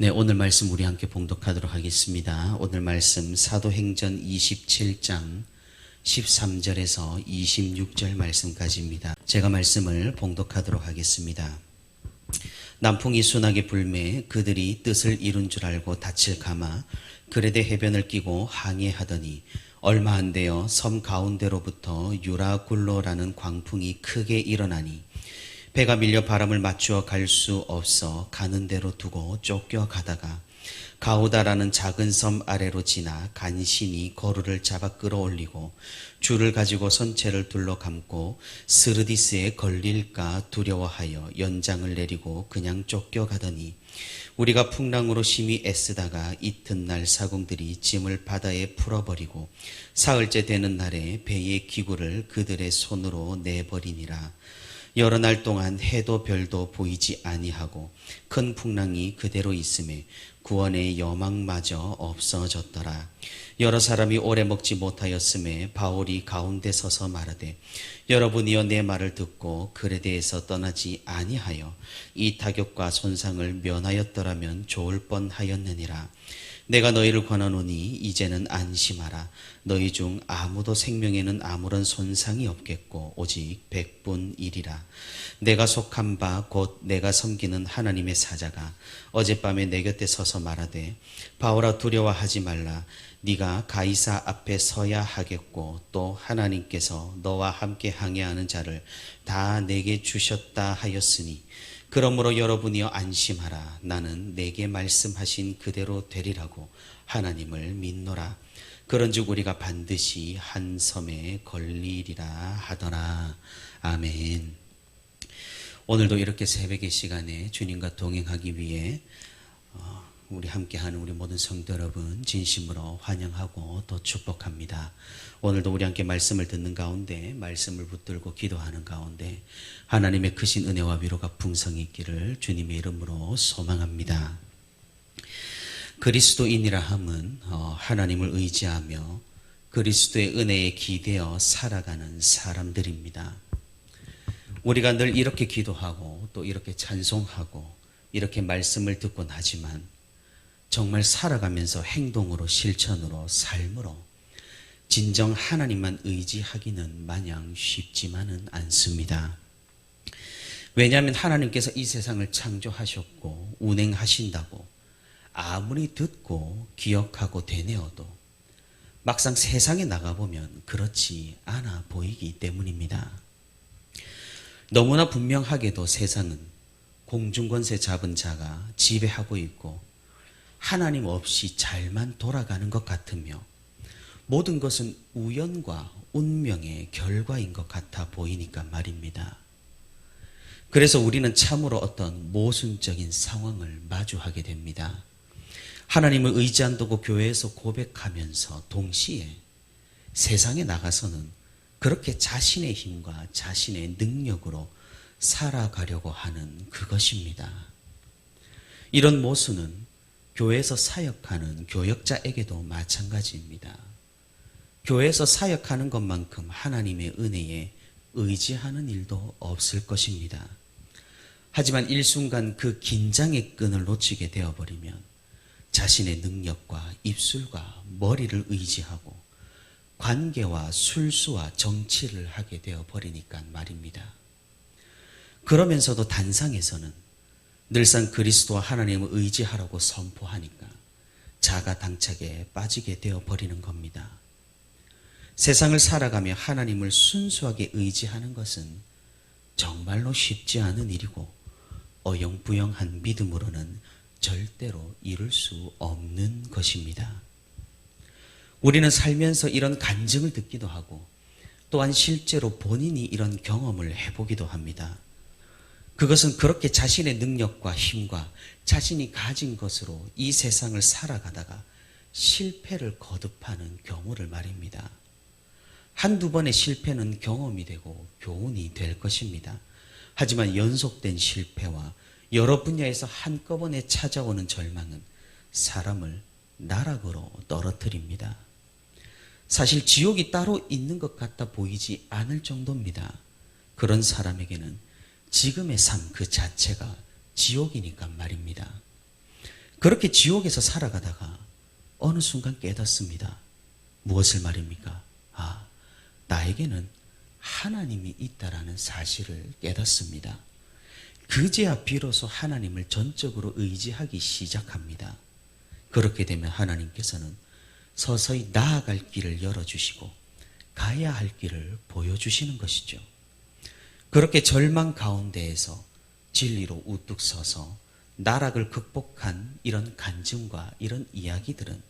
네, 오늘 말씀 우리 함께 봉독하도록 하겠습니다. 오늘 말씀 사도행전 27장 13절에서 26절 말씀까지입니다. 제가 말씀을 봉독하도록 하겠습니다. 남풍이 순하게 불매 그들이 뜻을 이룬 줄 알고 닻을 감아 그레데 해변을 끼고 항해하더니 얼마 안 되어 섬 가운데로부터 유라굴로라는 광풍이 크게 일어나니 배가 밀려 바람을 맞추어 갈 수 없어 가는 대로 두고 쫓겨가다가 가우다라는 작은 섬 아래로 지나 간신히 거루를 잡아 끌어올리고 줄을 가지고 선체를 둘러 감고 스르디스에 걸릴까 두려워하여 연장을 내리고 그냥 쫓겨가더니 우리가 풍랑으로 심히 애쓰다가 이튿날 사공들이 짐을 바다에 풀어버리고 사흘째 되는 날에 배의 기구를 그들의 손으로 내버리니라. 여러 날 동안 해도 별도 보이지 아니하고 큰 풍랑이 그대로 있음에 구원의 여망마저 없어졌더라. 여러 사람이 오래 먹지 못하였음에 바울이 가운데 서서 말하되 여러분이여 내 말을 듣고 그레데에서 떠나지 아니하여 이 타격과 손상을 면하였더라면 좋을 뻔하였느니라. 내가 너희를 권하노니 이제는 안심하라. 너희 중 아무도 생명에는 아무런 손상이 없겠고 오직 100분이리라. 내가 속한 바 곧 내가 섬기는 하나님의 사자가 어젯밤에 내 곁에 서서 말하되 바울아 두려워하지 말라. 네가 가이사 앞에 서야 하겠고 또 하나님께서 너와 함께 항해하는 자를 다 내게 주셨다 하였으니 그러므로 여러분이여 안심하라. 나는 내게 말씀하신 그대로 되리라고 하나님을 믿노라. 그런즉 우리가 반드시 한 섬에 걸리리라 하더라. 아멘. 오늘도 이렇게 새벽의 시간에 주님과 동행하기 위해 우리 함께하는 우리 모든 성도 여러분 진심으로 환영하고 또 축복합니다. 오늘도 우리 함께 말씀을 듣는 가운데 말씀을 붙들고 기도하는 가운데 하나님의 크신 은혜와 위로가 풍성히 있기를 주님의 이름으로 소망합니다. 그리스도인이라 함은 하나님을 의지하며 그리스도의 은혜에 기대어 살아가는 사람들입니다. 우리가 늘 이렇게 기도하고 또 이렇게 찬송하고 이렇게 말씀을 듣곤 하지만 정말 살아가면서 행동으로 실천으로 삶으로 진정 하나님만 의지하기는 마냥 쉽지만은 않습니다. 왜냐하면 하나님께서 이 세상을 창조하셨고 운행하신다고 아무리 듣고 기억하고 되뇌어도 막상 세상에 나가보면 그렇지 않아 보이기 때문입니다. 너무나 분명하게도 세상은 공중권세 잡은 자가 지배하고 있고 하나님 없이 잘만 돌아가는 것 같으며 모든 것은 우연과 운명의 결과인 것 같아 보이니까 말입니다. 그래서 우리는 참으로 어떤 모순적인 상황을 마주하게 됩니다. 하나님을 의지한다고 교회에서 고백하면서 동시에 세상에 나가서는 그렇게 자신의 힘과 자신의 능력으로 살아가려고 하는 그것입니다. 이런 모순은 교회에서 사역하는 교역자에게도 마찬가지입니다. 교회에서 사역하는 것만큼 하나님의 은혜에 의지하는 일도 없을 것입니다. 하지만 일순간 그 긴장의 끈을 놓치게 되어버리면 자신의 능력과 입술과 머리를 의지하고 관계와 술수와 정치를 하게 되어버리니까 말입니다. 그러면서도 단상에서는 늘상 그리스도와 하나님을 의지하라고 선포하니까 자가당착에 빠지게 되어버리는 겁니다. 세상을 살아가며 하나님을 순수하게 의지하는 것은 정말로 쉽지 않은 일이고 어영부영한 믿음으로는 절대로 이룰 수 없는 것입니다. 우리는 살면서 이런 간증을 듣기도 하고 또한 실제로 본인이 이런 경험을 해보기도 합니다. 그것은 그렇게 자신의 능력과 힘과 자신이 가진 것으로 이 세상을 살아가다가 실패를 거듭하는 경우를 말입니다. 한두 번의 실패는 경험이 되고 교훈이 될 것입니다. 하지만 연속된 실패와 여러 분야에서 한꺼번에 찾아오는 절망은 사람을 나락으로 떨어뜨립니다. 사실 지옥이 따로 있는 것 같아 보이지 않을 정도입니다. 그런 사람에게는 지금의 삶 그 자체가 지옥이니까 말입니다. 그렇게 지옥에서 살아가다가 어느 순간 깨닫습니다. 무엇을 말입니까? 나에게는 하나님이 있다라는 사실을 깨닫습니다. 그제야 비로소 하나님을 전적으로 의지하기 시작합니다. 그렇게 되면 하나님께서는 서서히 나아갈 길을 열어주시고 가야 할 길을 보여주시는 것이죠. 그렇게 절망 가운데에서 진리로 우뚝 서서 나락을 극복한 이런 간증과 이런 이야기들은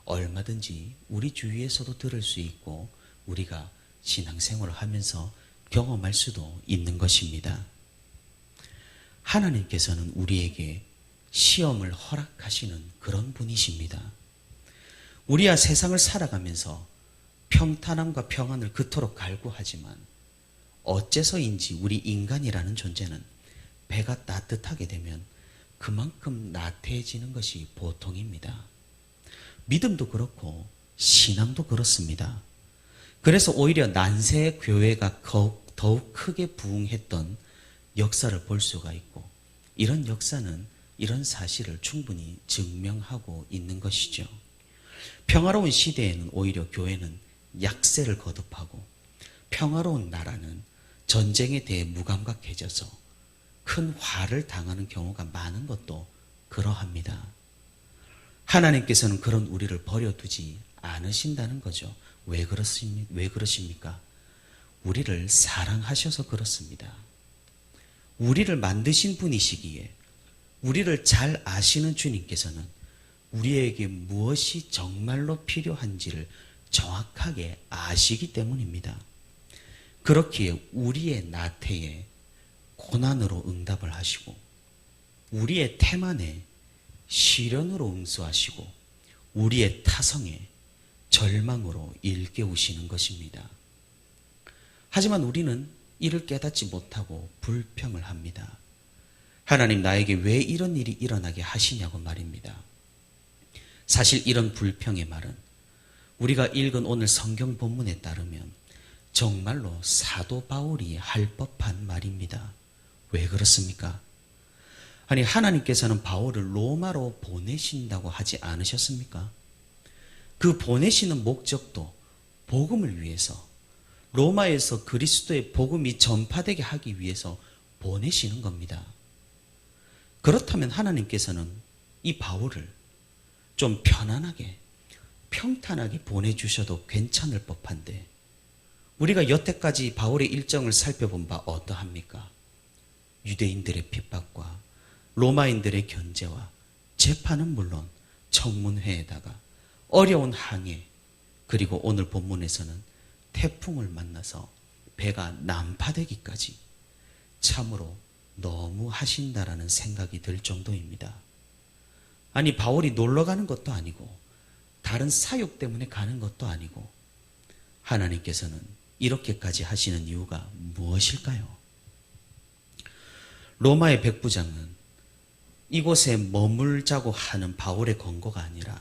얼마든지 우리 주위에서도 들을 수 있고 우리가 신앙생활을 하면서 경험할 수도 있는 것입니다. 하나님께서는 우리에게 시험을 허락하시는 그런 분이십니다. 우리야 세상을 살아가면서 평탄함과 평안을 그토록 갈구하지만 어째서인지 우리 인간이라는 존재는 배가 따뜻하게 되면 그만큼 나태해지는 것이 보통입니다. 믿음도 그렇고 신앙도 그렇습니다. 그래서 오히려 난세 교회가 더욱 크게 부흥했던 역사를 볼 수가 있고 이런 역사는 이런 사실을 충분히 증명하고 있는 것이죠. 평화로운 시대에는 오히려 교회는 약세를 거듭하고 평화로운 나라는 전쟁에 대해 무감각해져서 큰 화를 당하는 경우가 많은 것도 그러합니다. 하나님께서는 그런 우리를 버려두지 않으신다는 거죠. 왜 그러십니까? 우리를 사랑하셔서 그렇습니다. 우리를 만드신 분이시기에 우리를 잘 아시는 주님께서는 우리에게 무엇이 정말로 필요한지를 정확하게 아시기 때문입니다. 그렇기에 우리의 나태에 고난으로 응답을 하시고 우리의 태만에 시련으로 응수하시고 우리의 타성에 절망으로 일깨우시는 것입니다. 하지만 우리는 이를 깨닫지 못하고 불평을 합니다. 하나님 나에게 왜 이런 일이 일어나게 하시냐고 말입니다. 사실 이런 불평의 말은 우리가 읽은 오늘 성경 본문에 따르면 정말로 사도 바울이 할 법한 말입니다. 왜 그렇습니까? 아니 하나님께서는 바울을 로마로 보내신다고 하지 않으셨습니까? 그 보내시는 목적도 복음을 위해서 로마에서 그리스도의 복음이 전파되게 하기 위해서 보내시는 겁니다. 그렇다면 하나님께서는 이 바울을 좀 편안하게 평탄하게 보내주셔도 괜찮을 법한데 우리가 여태까지 바울의 일정을 살펴본 바 어떠합니까? 유대인들의 핍박과 로마인들의 견제와 재판은 물론 청문회에다가 어려운 항해 그리고 오늘 본문에서는 태풍을 만나서 배가 난파되기까지 참으로 너무 하신다라는 생각이 들 정도입니다. 아니 바울이 놀러 가는 것도 아니고 다른 사역 때문에 가는 것도 아니고 하나님께서는 이렇게까지 하시는 이유가 무엇일까요? 로마의 백부장은 이곳에 머물자고 하는 바울의 권고가 아니라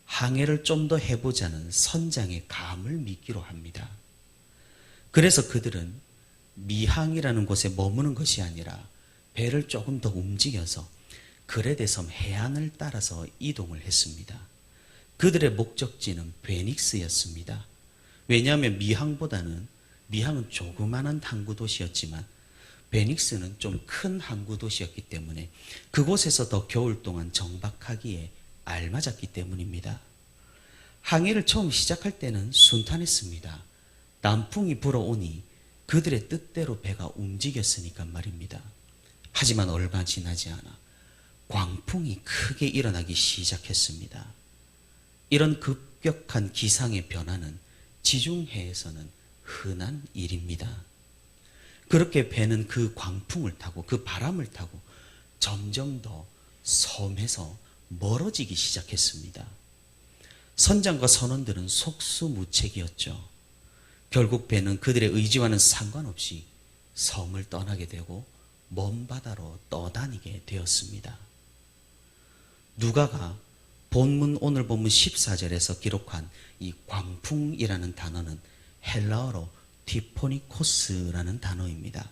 항해를 좀 더 해보자는 선장의 감을 믿기로 합니다. 그래서 그들은 미항이라는 곳에 머무는 것이 아니라 배를 조금 더 움직여서 그레데섬 해안을 따라서 이동을 했습니다. 그들의 목적지는 베닉스였습니다. 왜냐하면 미항은 조그마한 항구 도시였지만 베닉스는 좀 큰 항구 도시였기 때문에 그곳에서 더 겨울 동안 정박하기에 알맞았기 때문입니다. 항해를 처음 시작할 때는 순탄했습니다. 남풍이 불어오니 그들의 뜻대로 배가 움직였으니까 말입니다. 하지만 얼마 지나지 않아 광풍이 크게 일어나기 시작했습니다. 이런 급격한 기상의 변화는 지중해에서는 흔한 일입니다. 그렇게 배는 그 광풍을 타고 그 바람을 타고 점점 더 섬에서 멀어지기 시작했습니다. 선장과 선원들은 속수무책이었죠. 결국 배는 그들의 의지와는 상관없이 섬을 떠나게 되고 먼 바다로 떠다니게 되었습니다. 누가가 오늘 본문 14절에서 기록한 이 광풍이라는 단어는 헬라어로 티포니코스라는 단어입니다.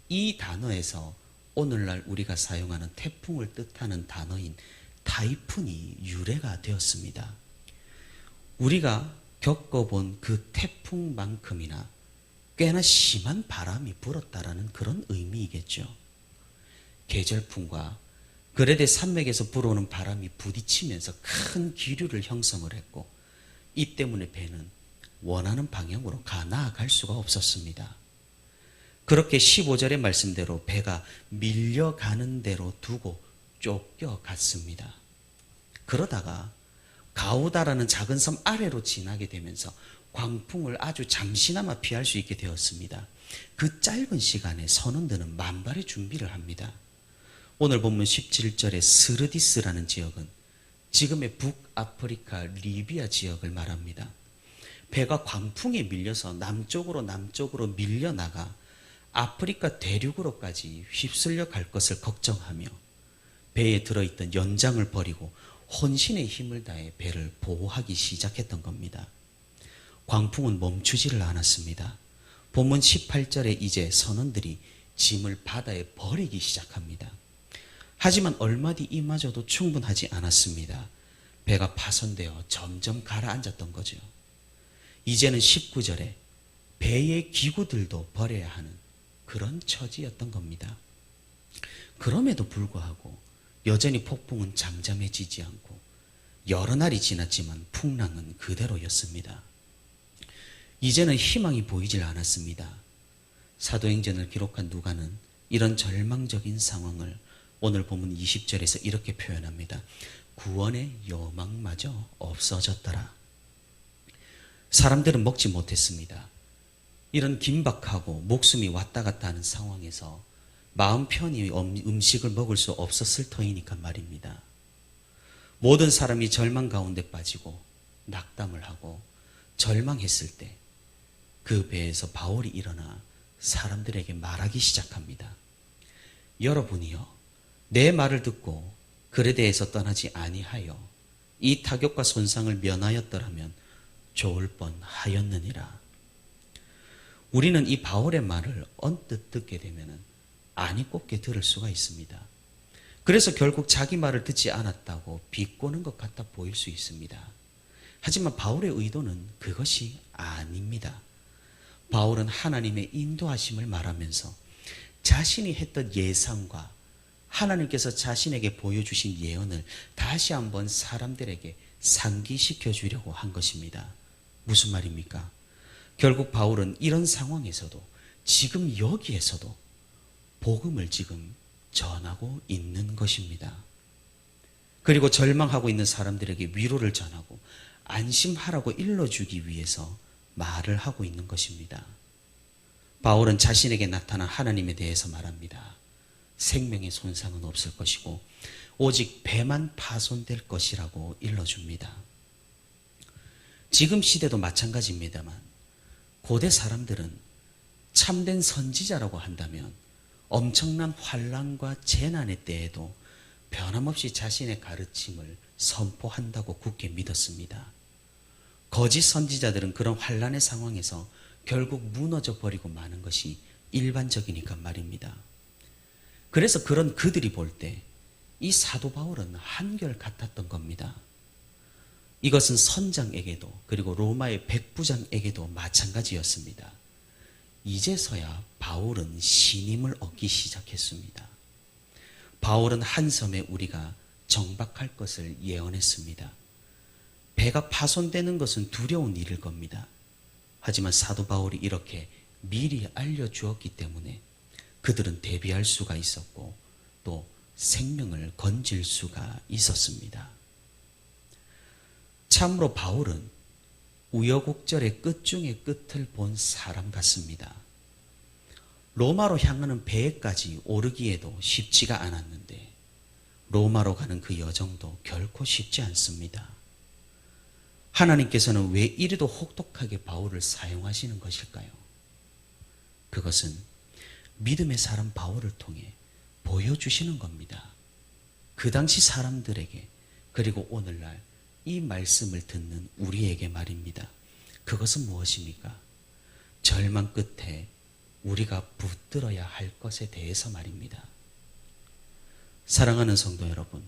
이 단어에서 오늘날 우리가 사용하는 태풍을 뜻하는 단어인 타이푼이 유래가 되었습니다. 우리가 겪어본 그 태풍만큼이나 꽤나 심한 바람이 불었다라는 그런 의미이겠죠. 계절풍과 그레데 산맥에서 불어오는 바람이 부딪히면서 큰 기류를 형성을 했고, 이 때문에 배는 원하는 방향으로 나아갈 수가 없었습니다. 그렇게 15절의 말씀대로 배가 밀려가는 대로 두고 쫓겨갔습니다. 그러다가 가우다라는 작은 섬 아래로 지나게 되면서 광풍을 아주 잠시나마 피할 수 있게 되었습니다. 그 짧은 시간에 선원들은 만발의 준비를 합니다. 오늘 본문 17절의 스르디스라는 지역은 지금의 북아프리카 리비아 지역을 말합니다. 배가 광풍에 밀려서 남쪽으로 밀려나가 아프리카 대륙으로까지 휩쓸려 갈 것을 걱정하며 배에 들어있던 연장을 버리고 혼신의 힘을 다해 배를 보호하기 시작했던 겁니다. 광풍은 멈추지를 않았습니다. 본문 18절에 이제 선원들이 짐을 바다에 버리기 시작합니다. 하지만 얼마 뒤 이마저도 충분하지 않았습니다. 배가 파손되어 점점 가라앉았던 거죠. 이제는 19절에 배의 기구들도 버려야 하는 그런 처지였던 겁니다. 그럼에도 불구하고 여전히 폭풍은 잠잠해지지 않고 여러 날이 지났지만 풍랑은 그대로였습니다. 이제는 희망이 보이질 않았습니다. 사도행전을 기록한 누가는 이런 절망적인 상황을 오늘 본문 20절에서 이렇게 표현합니다. 구원의 여망마저 없어졌더라. 사람들은 먹지 못했습니다. 이런 긴박하고 목숨이 왔다 갔다 하는 상황에서 마음 편히 음식을 먹을 수 없었을 터이니까 말입니다. 모든 사람이 절망 가운데 빠지고 낙담을 하고 절망했을 때 그 배에서 바울이 일어나 사람들에게 말하기 시작합니다. 여러분이요, 내 말을 듣고 그레데에서 떠나지 아니하여 이 타격과 손상을 면하였더라면 좋을 뻔하였느니라. 우리는 이 바울의 말을 언뜻 듣게 되면 아니 꼽게 들을 수가 있습니다. 그래서 결국 자기 말을 듣지 않았다고 비꼬는 것 같아 보일 수 있습니다. 하지만 바울의 의도는 그것이 아닙니다. 바울은 하나님의 인도하심을 말하면서 자신이 했던 예상과 하나님께서 자신에게 보여주신 예언을 다시 한번 사람들에게 상기시켜 주려고 한 것입니다. 무슨 말입니까? 결국 바울은 이런 상황에서도 지금 여기에서도 복음을 지금 전하고 있는 것입니다. 그리고 절망하고 있는 사람들에게 위로를 전하고 안심하라고 일러주기 위해서 말을 하고 있는 것입니다. 바울은 자신에게 나타난 하나님에 대해서 말합니다. 생명의 손상은 없을 것이고 오직 배만 파손될 것이라고 일러줍니다. 지금 시대도 마찬가지입니다만 고대 사람들은 참된 선지자라고 한다면 엄청난 환난과 재난의 때에도 변함없이 자신의 가르침을 선포한다고 굳게 믿었습니다. 거짓 선지자들은 그런 환난의 상황에서 결국 무너져 버리고 마는 것이 일반적이니까 말입니다. 그래서 그런 그들이 볼 때 이 사도 바울은 한결같았던 겁니다. 이것은 선장에게도 그리고 로마의 백부장에게도 마찬가지였습니다. 이제서야 바울은 신임을 얻기 시작했습니다. 바울은 한 섬에 우리가 정박할 것을 예언했습니다. 배가 파손되는 것은 두려운 일일 겁니다. 하지만 사도 바울이 이렇게 미리 알려주었기 때문에 그들은 대비할 수가 있었고 또 생명을 건질 수가 있었습니다. 참으로 바울은 우여곡절의 끝 중의 끝을 본 사람 같습니다. 로마로 향하는 배에까지 오르기에도 쉽지가 않았는데 로마로 가는 그 여정도 결코 쉽지 않습니다. 하나님께서는 왜 이리도 혹독하게 바울을 사용하시는 것일까요? 그것은 믿음의 사람 바울을 통해 보여주시는 겁니다. 그 당시 사람들에게 그리고 오늘날 이 말씀을 듣는 우리에게 말입니다. 그것은 무엇입니까? 절망 끝에 우리가 붙들어야 할 것에 대해서 말입니다. 사랑하는 성도 여러분,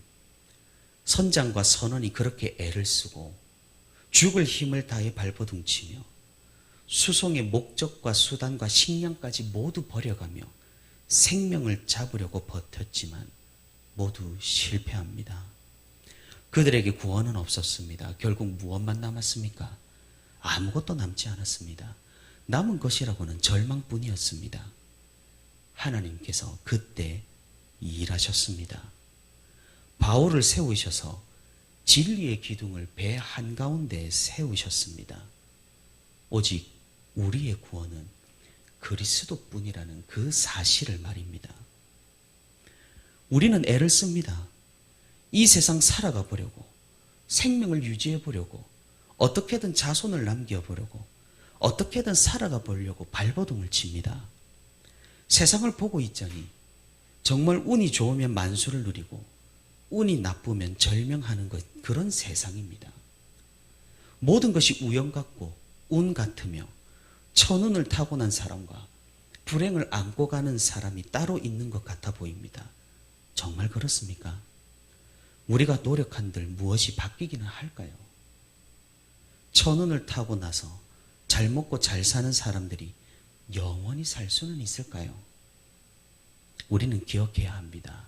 선장과 선원이 그렇게 애를 쓰고 죽을 힘을 다해 발버둥치며 수송의 목적과 수단과 식량까지 모두 버려가며 생명을 잡으려고 버텼지만 모두 실패합니다. 그들에게 구원은 없었습니다. 결국 무엇만 남았습니까? 아무것도 남지 않았습니다. 남은 것이라고는 절망뿐이었습니다. 하나님께서 그때 일하셨습니다. 바울을 세우셔서 진리의 기둥을 배 한가운데 세우셨습니다. 오직 우리의 구원은 그리스도뿐이라는 그 사실을 말입니다. 우리는 애를 씁니다. 이 세상 살아가 보려고, 생명을 유지해 보려고, 어떻게든 자손을 남겨보려고, 어떻게든 살아가 보려고 발버둥을 칩니다. 세상을 보고 있자니 정말 운이 좋으면 만수를 누리고 운이 나쁘면 절명하는 것, 그런 세상입니다. 모든 것이 우연 같고 운 같으며 천운을 타고난 사람과 불행을 안고 가는 사람이 따로 있는 것 같아 보입니다. 정말 그렇습니까? 우리가 노력한들 무엇이 바뀌기는 할까요? 천운을 타고 나서 잘 먹고 잘 사는 사람들이 영원히 살 수는 있을까요? 우리는 기억해야 합니다.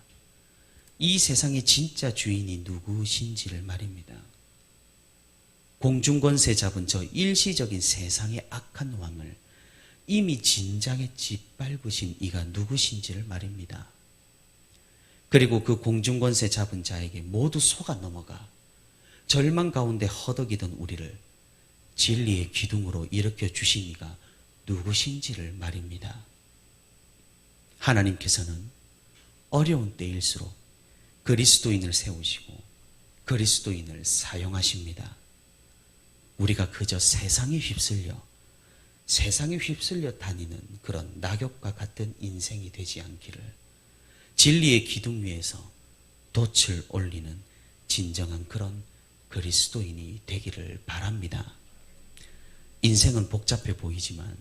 이 세상의 진짜 주인이 누구신지를 말입니다. 공중권세 잡은 저 일시적인 세상의 악한 왕을 이미 진작에 짓밟으신 이가 누구신지를 말입니다. 그리고 그 공중권세 잡은 자에게 모두 속아 넘어가 절망 가운데 허덕이던 우리를 진리의 기둥으로 일으켜 주신 이가 누구신지를 말입니다. 하나님께서는 어려운 때일수록 그리스도인을 세우시고 그리스도인을 사용하십니다. 우리가 그저 세상에 휩쓸려 다니는 그런 낙엽과 같은 인생이 되지 않기를, 진리의 기둥 위에서 돛을 올리는 진정한 그런 그리스도인이 되기를 바랍니다. 인생은 복잡해 보이지만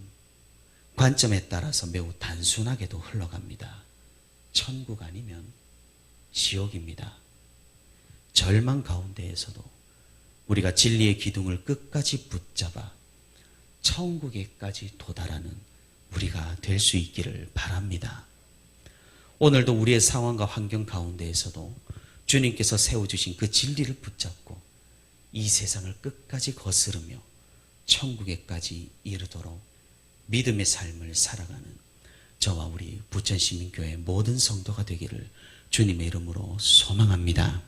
관점에 따라서 매우 단순하게도 흘러갑니다. 천국 아니면 지옥입니다. 절망 가운데에서도 우리가 진리의 기둥을 끝까지 붙잡아 천국에까지 도달하는 우리가 될 수 있기를 바랍니다. 오늘도 우리의 상황과 환경 가운데에서도 주님께서 세워주신 그 진리를 붙잡고 이 세상을 끝까지 거스르며 천국에까지 이르도록 믿음의 삶을 살아가는 저와 우리 부천시민교회 모든 성도가 되기를 주님의 이름으로 소망합니다.